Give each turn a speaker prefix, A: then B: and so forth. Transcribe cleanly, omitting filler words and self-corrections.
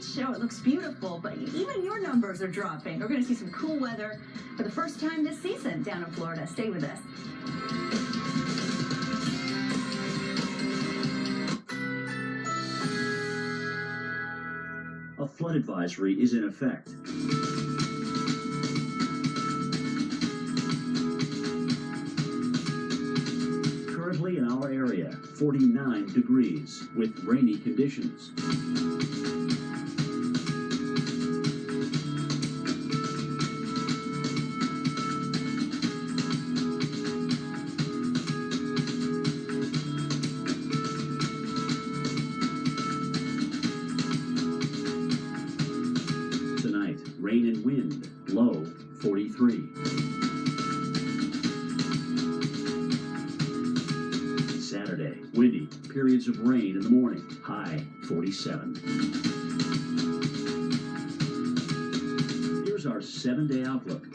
A: show. It looks beautiful, but even your numbers are dropping. We're going to see some cool weather for the first time this season down in Florida. Stay with us.
B: A flood advisory is in effect. Currently in our area, 49 degrees with rainy conditions. Tonight, rain and wind, low 43. Saturday, windy, periods of rain in the morning, high 47. Here's our 7-day outlook.